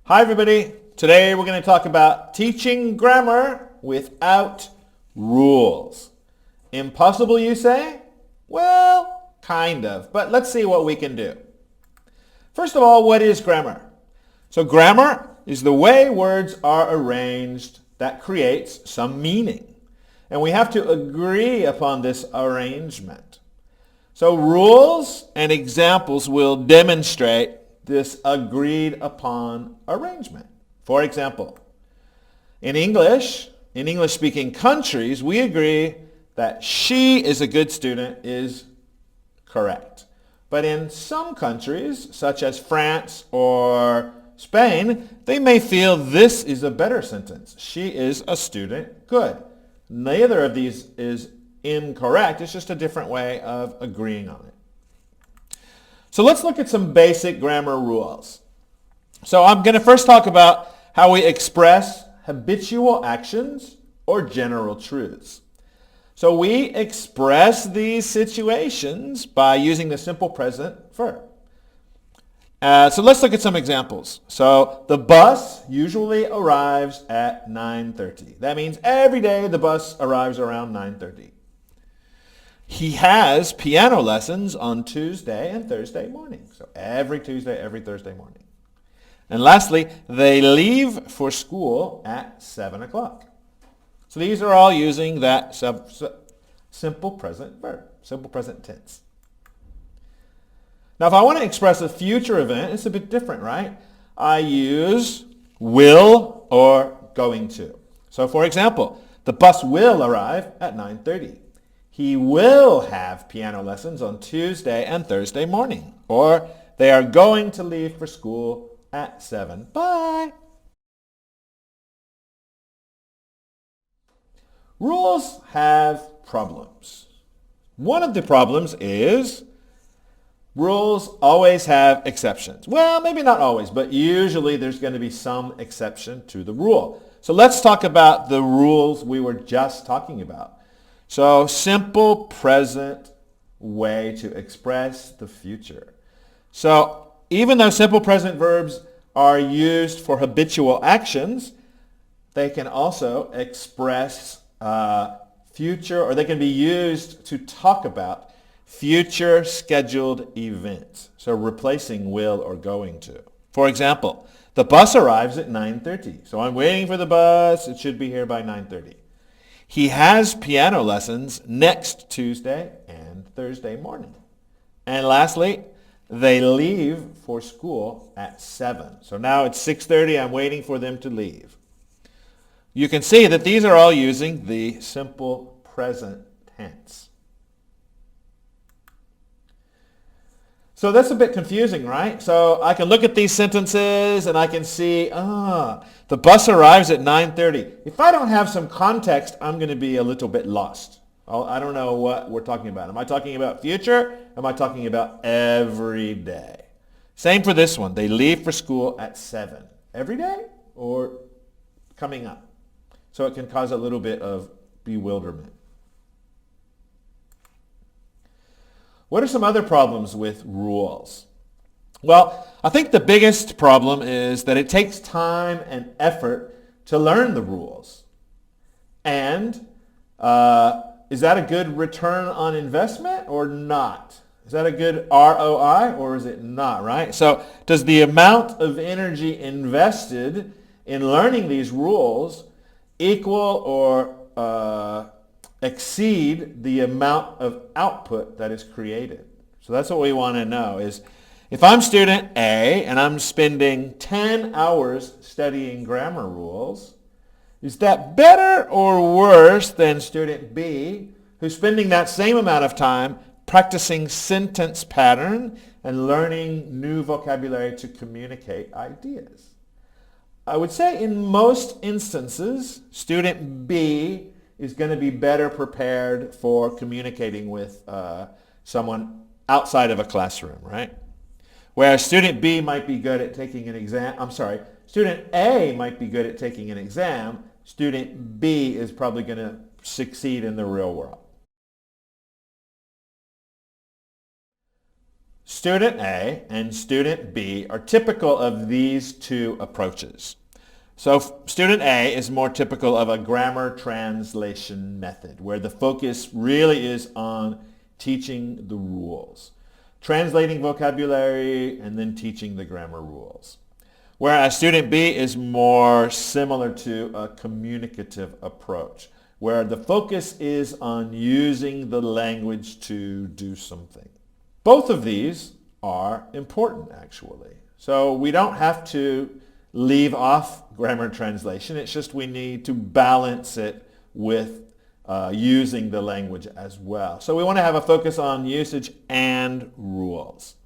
Hi everybody. Today we're going to talk about teaching grammar without rules. Impossible, you say? Well, kind of, but let's see what we can do. First of all, what is grammar? So grammar is the way words are arranged that creates some meaning. And we have to agree upon this arrangement. So rules and examples will demonstrate this agreed upon arrangement. For example, in English-speaking countries, we agree that she is a good student is correct. But in some countries, such as France or Spain, they may feel this is a better sentence. She is a student good. Neither of these is incorrect. It's just a different way of agreeing on it. So let's look at some basic grammar rules. So I'm going to first talk about how we express habitual actions or general truths. So we express these situations by using the simple present verb. So let's look at some examples. So the bus usually arrives at 9:30. That means every day the bus arrives around 9:30. He has piano lessons on Tuesday and Thursday morning. So every Tuesday, every Thursday morning. And lastly, they leave for school at 7 o'clock. So these are all using that simple present verb, simple present tense. Now if I want to express a future event, it's a bit different, right? I use will or going to. So for example, the bus will arrive at 9:30. He will have piano lessons on Tuesday and Thursday morning. Or they are going to leave for school at 7. Bye. Rules have problems. One of the problems is rules always have exceptions. Well, maybe not always, but usually there's going to be some exception to the rule. So let's talk about the rules we were just talking about. So simple present way to express the future. So even though simple present verbs are used for habitual actions, they can also express future, or they can be used to talk about future scheduled events. So replacing will or going to. For example, the bus arrives at 9:30. So I'm waiting for the bus. It should be here by 9:30. He has piano lessons next Tuesday and Thursday morning. And lastly, they leave for school at 7. So now it's 6:30. I'm waiting for them to leave. You can see that these are all using the simple present tense. So that's a bit confusing, right? So I can look at these sentences and I can see, the bus arrives at 9:30. If I don't have some context, I'm going to be a little bit lost. I don't know what we're talking about. Am I talking about future? Am I talking about every day? Same for this one. They leave for school at 7. Every day or coming up? So it can cause a little bit of bewilderment. What are some other problems with rules? Well, I think the biggest problem is that it takes time and effort to learn the rules. And is that a good return on investment or not? Is that a good ROI or is it not, right? So does the amount of energy invested in learning these rules equal or exceed the amount of output that is created? So that's what we want to know is, if I'm student A and I'm spending 10 hours studying grammar rules, is that better or worse than student B who's spending that same amount of time practicing sentence pattern and learning new vocabulary to communicate ideas? I would say in most instances, student B is going to be better prepared for communicating with someone outside of a classroom, right? Whereas student B might be good at taking an exam. Student A might be good at taking an exam. Student B is probably going to succeed in the real world. Student A and student B are typical of these two approaches. So student A is more typical of a grammar translation method where the focus really is on teaching the rules, translating vocabulary and then teaching the grammar rules. Whereas student B is more similar to a communicative approach where the focus is on using the language to do something. Both of these are important actually. So we don't have to leave off grammar translation. It's just we need to balance it with using the language as well. So we want to have a focus on usage and rules.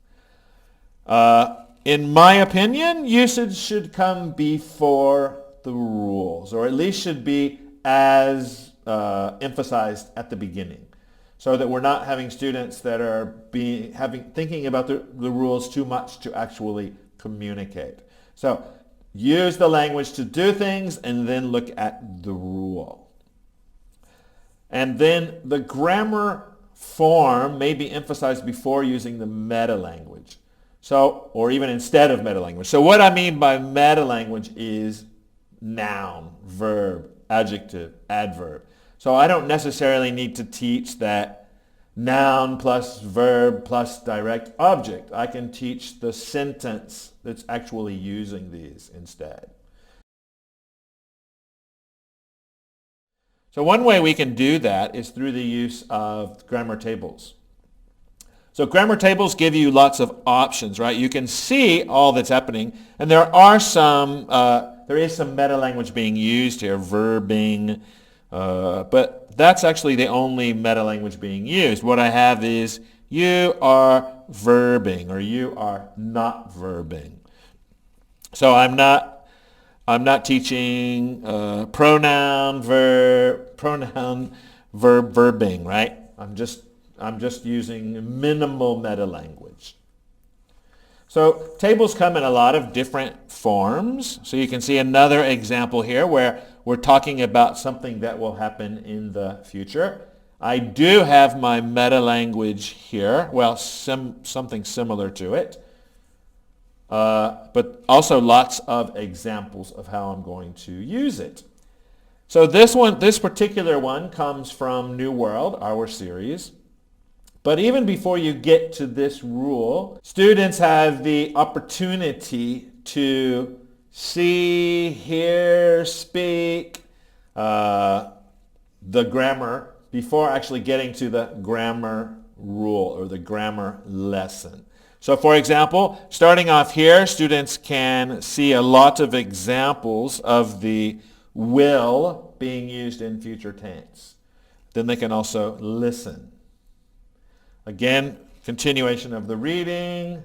In my opinion, usage should come before the rules, or at least should be as emphasized at the beginning, so that we're not having students that are thinking about the rules too much to actually communicate. So use the language to do things and then look at the rule. And then the grammar form may be emphasized before using the meta-language. So, or even instead of meta-language. So what I mean by meta-language is noun, verb, adjective, adverb. So I don't necessarily need to teach that noun plus verb plus direct object. I can teach the sentence that's actually using these instead. So one way we can do that is through the use of grammar tables. So grammar tables give you lots of options, right? You can see all that's happening, and there is some meta-language being used here, verbing, but that's actually the only meta-language being used. What I have is you are verbing or you are not verbing. So I'm not teaching pronoun, verb, verbing, right? I'm just using minimal meta-language. So tables come in a lot of different forms. So you can see another example here where we're talking about something that will happen in the future. I do have my meta-language here, well, something similar to it, but also lots of examples of how I'm going to use it. So this particular one comes from New World, our series. But even before you get to this rule, students have the opportunity to see, hear, speak the grammar before actually getting to the grammar rule or the grammar lesson. So for example, starting off here, students can see a lot of examples of the will being used in future tense. Then they can also listen. Again, continuation of the reading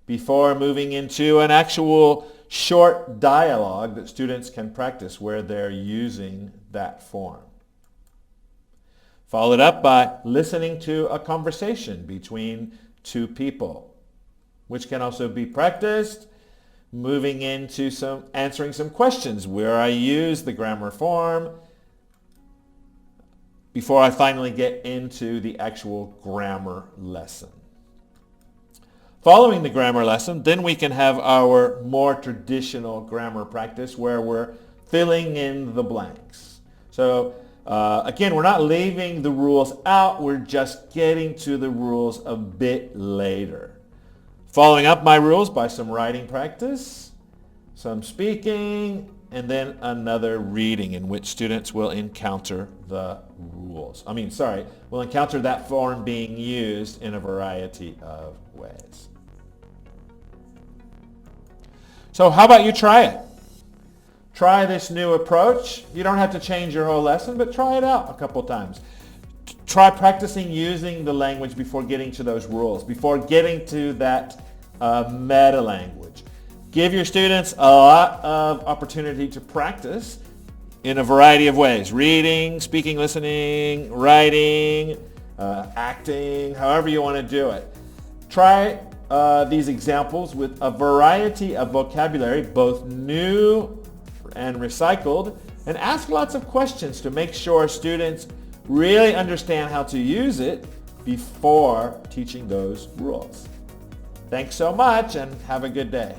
before moving into an actual short dialogue that students can practice where they're using that form. Followed up by listening to a conversation between two people, which can also be practiced. Moving into answering some questions where I use the grammar form before I finally get into the actual grammar lesson. Following the grammar lesson, then we can have our more traditional grammar practice where we're filling in the blanks. So again, we're not leaving the rules out, we're just getting to the rules a bit later. Following up my rules by some writing practice, some speaking, and then another reading in which students will encounter the rules. Will encounter that form being used in a variety of ways. So how about you try it? Try this new approach. You don't have to change your whole lesson, but try it out a couple times. Try practicing using the language before getting to those rules, before getting to that meta-language. Give your students a lot of opportunity to practice in a variety of ways. Reading, speaking, listening, writing, acting, however you want to do it. Try these examples with a variety of vocabulary, both new and recycled, and ask lots of questions to make sure students really understand how to use it before teaching those rules. Thanks so much and have a good day.